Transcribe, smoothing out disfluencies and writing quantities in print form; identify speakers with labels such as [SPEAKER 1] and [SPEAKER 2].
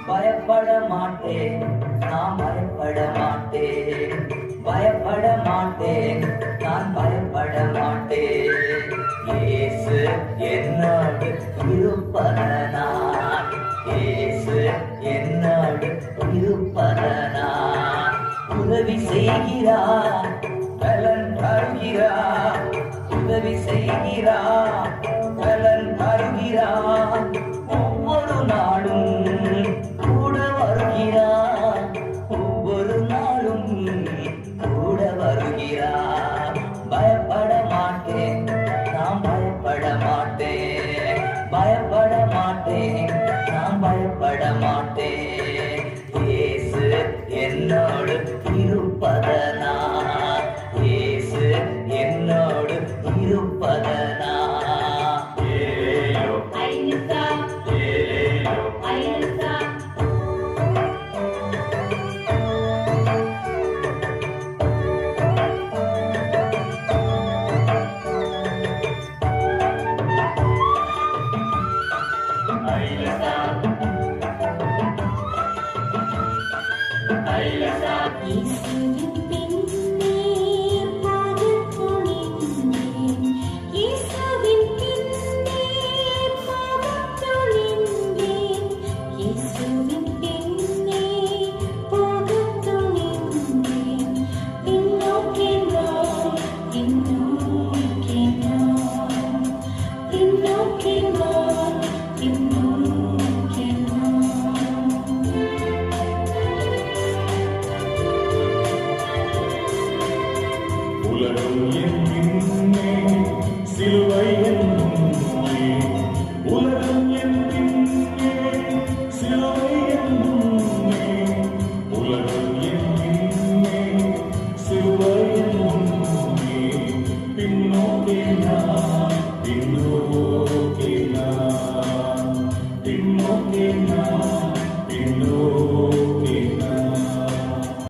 [SPEAKER 1] பயப்பட மாட்டேன், நான் பயப்பட மாட்டேன், பயப்பட மாட்டேன், நான் பயப்பட மாட்டேன். இயேசு என்னோடு இருப்பதனால், இயேசு என்னோடு இருப்பதனால். உதவி செய்கிறார், பலன் தருகிறார், உதவி செய்கிறார், பலன் தருகிறார். ஒவ்வொரு நாளும் கூட வருகிறார், ஒவ்வொரு நாளும் கூட வருகிறார். பயப்பட மாட்டேன், நான் பயப்பட மாட்டேன், பயப்பட மாட்டேன், நான் பயப்பட மாட்டேன். இயேசு என்னோடு இருப்பதனால், இயேசு என்னோடு இருப்பதனால்.
[SPEAKER 2] இயேசுவின் பின்னே போகத் துணிந்தேன், இயேசுவின் பின்னே போகத் துணிந்தேன், இயேசுவின் பின்னே போகத் துணிந்தேன். பின்னோக்கி நான், பின்னோக்கி நான், பின்னோக்கி நான், பின்னோக்கி நான்.
[SPEAKER 3] உலகம் என் பின்னே, சிலுவை என் முன்னே, உலகம் என் பின்னே, சிலுவை என் முன்னே, உலகம் என் பின்னே, சிலுவை என் முன்னே. பின்னோக்கி நான், பின்னோக்கி